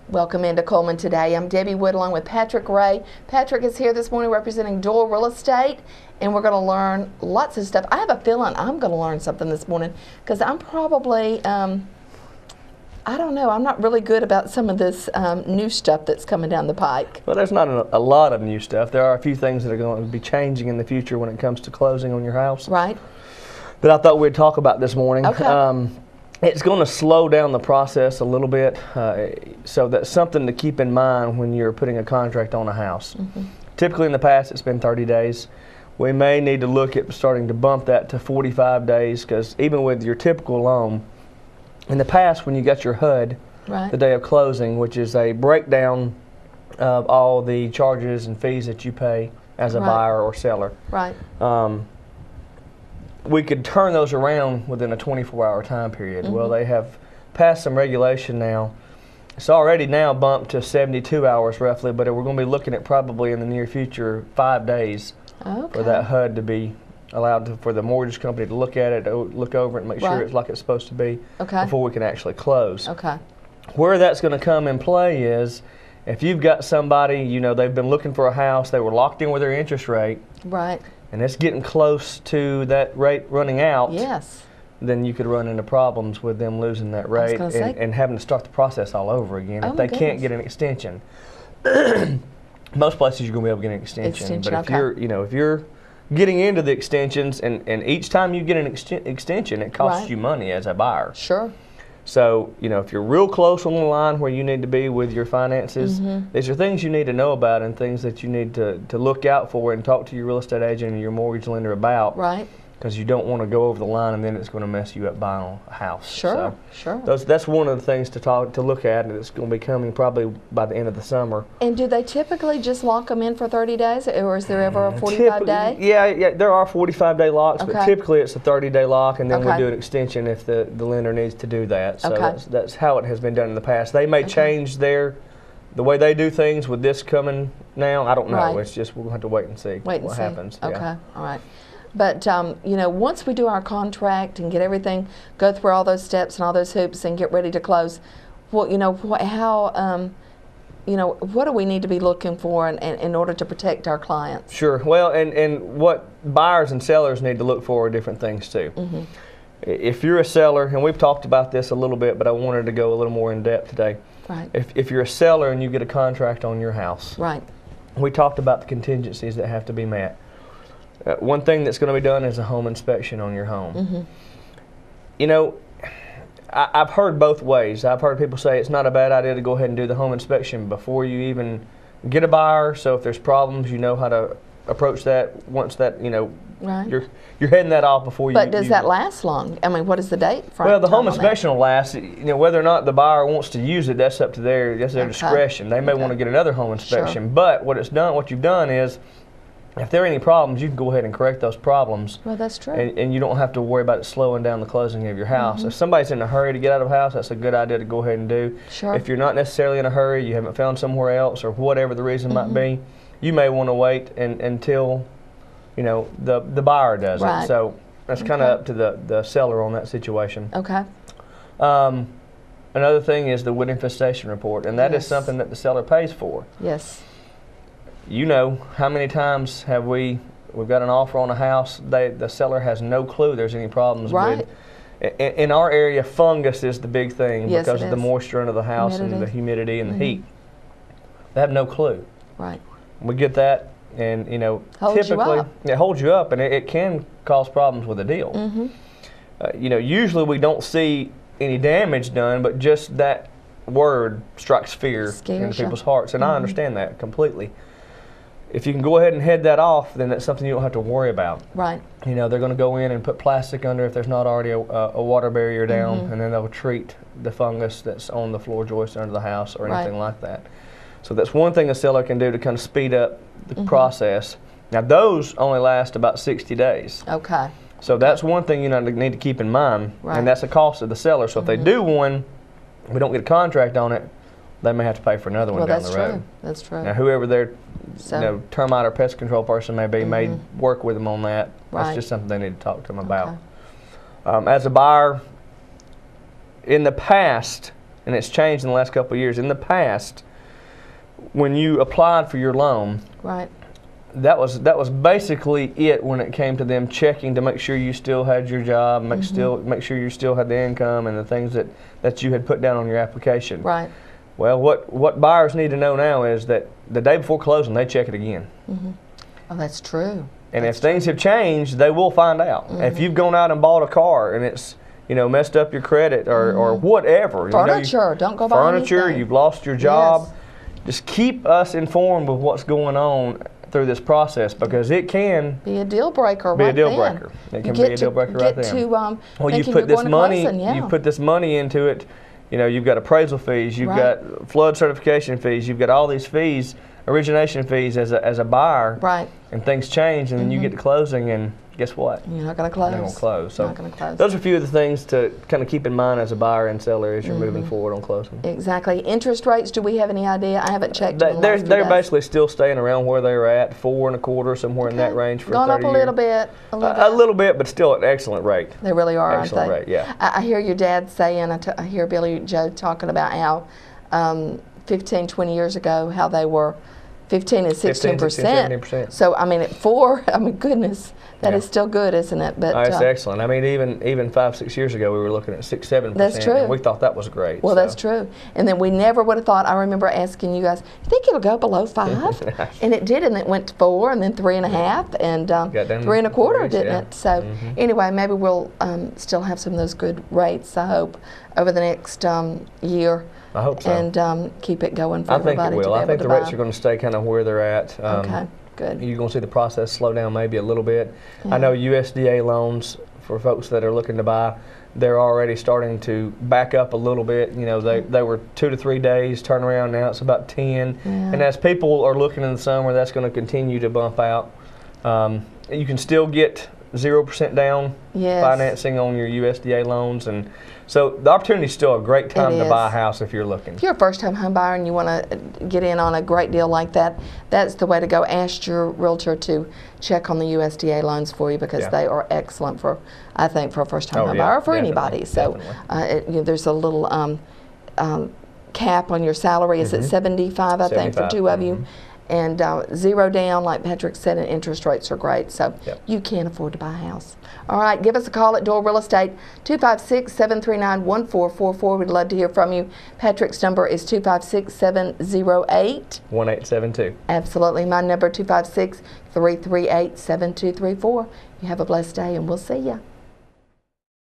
Welcome into Cullman today. I'm Debbie Wood along with Patrick Ray. Patrick is here this morning representing Doyle Real Estate, and we're going to learn lots of stuff. I have a feeling I'm going to learn something this morning because I'm probably, I don't know, I'm not really good about some of this new stuff that's coming down the pike. Well, there's not a lot of new stuff. There are a few things that are going to be changing in the future when it comes to closing on your house. Right. That I thought we'd talk about this morning. Okay. It's going to slow down the process a little bit, so that's something to keep in mind when you're putting a contract on a house. Mm-hmm. Typically in the past it's been 30 days. We may need to look at starting to bump that to 45 days because even with your typical loan, in the past when you got your HUD, right, the day of closing, which is a breakdown of all the charges and fees that you pay as a right, buyer or seller. Right. We could turn those around within a 24-hour time period. Mm-hmm. Well, they have passed some regulation now. It's already now bumped to 72 hours roughly, but we're going to be looking at probably in the near future 5 days for that HUD to be allowed for the mortgage company to look at it, look over it, and make sure it's like it's supposed to be before we can actually close. Okay. Where that's going to come in play is if you've got somebody, you know, they've been looking for a house, they were locked in with their interest rate. Right. And it's getting close to that rate running out, yes, then you could run into problems with them losing that rate and having to start the process all over again if they can't get an extension. Most places you're going to be able to get an extension, but if you're, you know, if you're getting into the extensions and each time you get an extension, it costs you money as a buyer. Sure. So, you know, if you're real close on the line where you need to be with your finances, these are things you need to know about and things that you need to look out for and talk to your real estate agent and your mortgage lender about. Right. Because you don't want to go over the line and then it's going to mess you up buying a house. Sure, so that's one of the things to look at, and it's going to be coming probably by the end of the summer. And do they typically just lock them in for 30 days, or is there ever a 45-day? Yeah, there are 45-day locks, but typically it's a 30-day lock, and then we do an extension if the lender needs to do that. So that's how it has been done in the past. They may change the way they do things with this coming now. I don't know. Right. It's just we'll have to wait and see what happens. Okay, yeah. All right. But, you know, once we do our contract and get everything, go through all those steps and all those hoops and get ready to close, well, you know, you know, what do we need to be looking for in order to protect our clients? Sure. Well, and what buyers and sellers need to look for are different things, too. Mm-hmm. If you're a seller, and we've talked about this a little bit, but I wanted to go a little more in depth today. Right. If you're a seller and you get a contract on your house, right, we talked about the contingencies that have to be met. One thing that's going to be done is a home inspection on your home. Mm-hmm. You know, I've heard both ways. I've heard people say it's not a bad idea to go ahead and do the home inspection before you even get a buyer. So if there's problems, you know how to approach that once that, you know, you're heading that off before you. But does that last long? I mean, what is the date? Well, the home inspection will last. You know, whether or not the buyer wants to use it, that's up to their discretion. They may want to get another home inspection. Sure. But what you've done is, if there are any problems, you can go ahead and correct those problems. Well, that's true. And you don't have to worry about it slowing down the closing of your house. If somebody's in a hurry to get out of a house, that's a good idea to go ahead and do. Sure. If you're not necessarily in a hurry, you haven't found somewhere else, or whatever the reason might be, you may want to wait until, you know, the buyer does it. So that's kind of up to the seller on that situation. Okay. Another thing is the wood infestation report, and that is something that the seller pays for. Yes. You know, how many times have we've got an offer on a house, the seller has no clue there's any problems with. In our area, fungus is the big thing because of the moisture under the house and the humidity and the heat. They have no clue. Right. We get that, and you know, typically it holds you up, and it can cause problems with a deal. Mm-hmm. You know, usually we don't see any damage done, but just that word strikes fear into people's hearts, and I understand that completely. If you can go ahead and head that off, then that's something you don't have to worry about. Right. You know, they're going to go in and put plastic under if there's not already a water barrier down, and then they'll treat the fungus that's on the floor joist under the house or anything like that. So that's one thing a seller can do to kind of speed up the process. Now, those only last about 60 days. Okay. So that's one thing you need to keep in mind, and that's a cost of the seller. So if they do one, we don't get a contract on it, they may have to pay for another one down the road. That's true. Now, whoever their termite or pest control person may be may work with them on that. That's just something they need to talk to them about. As a buyer, in the past, and it's changed in the last couple of years. In the past, when you applied for your loan, right, that was basically it when it came to them checking to make sure you still had your job, make sure you still had the income and the things that you had put down on your application. right. Well, what buyers need to know now is that the day before closing, they check it again. Oh, that's true. And if things have changed, they will find out. If you've gone out and bought a car and it's messed up your credit or whatever. Furniture, don't go buy anything. You've lost your job. Just keep us informed with what's going on through this process, because it can be a deal breaker. It can be a deal breaker right then. Well, you put this money. You put this money into it. You've got appraisal fees. You've got flood certification fees. You've got all these fees, origination fees as a buyer. Right. And things change, and then you get to closing, and guess what? You're not going to close. You're not going to close. So not going to close. Those are a few of the things to kind of keep in mind as a buyer and seller as you're moving forward on closing. Exactly. Interest rates, do we have any idea? I haven't checked. They're basically still staying around where they're at, 4.25%, somewhere in that range for 30 years. Gone up a little bit. A little bit, but still at an excellent rate. They really are, aren't they? Excellent rate, yeah. I hear your dad saying, I hear Billy Joe talking about how 15, 20 years ago, how they were 15 and 16%. 17%. So, I mean, at 4, I mean, goodness, that is still good, isn't it? But that's excellent. I mean, even 5-6 years ago, we were looking at 6-7%. That's true. And we thought that was great. Well, that's true. And then we never would have thought. I remember asking you guys, "You think it'll go below 5?" And it did, and it went to 4, and then 3.5, and 3.25, didn't it? So anyway, maybe we'll still have some of those good rates. I hope over the next year. I hope so. And keep it going for everybody. I think it will. I think the rates are going to stay kind of where they're at. Okay, good. You're going to see the process slow down maybe a little bit. I know USDA loans for folks that are looking to buy, they're already starting to back up a little bit. They were 2 to 3 days turnaround. Now it's about 10. And as people are looking in the summer, that's going to continue to bump out. You can still get 0% down financing on your USDA loans, and so the opportunity is still a great time to buy a house if you're looking. If you're a first-time home buyer and you want to get in on a great deal like that, that's the way to go. Ask your realtor to check on the USDA loans for you, because they are excellent for, I think, for a first-time home buyer or for anybody. So there's a little cap on your salary. Is it 75? I think for 2 of you. And 0 down, like Patrick said, and interest rates are great, so you can afford to buy a house. All right, give us a call at Doyle Real Estate, 256-739-1444. We'd love to hear from you. Patrick's number is 256-708-1872. Absolutely. My number, 256-338-7234. You have a blessed day, and we'll see you.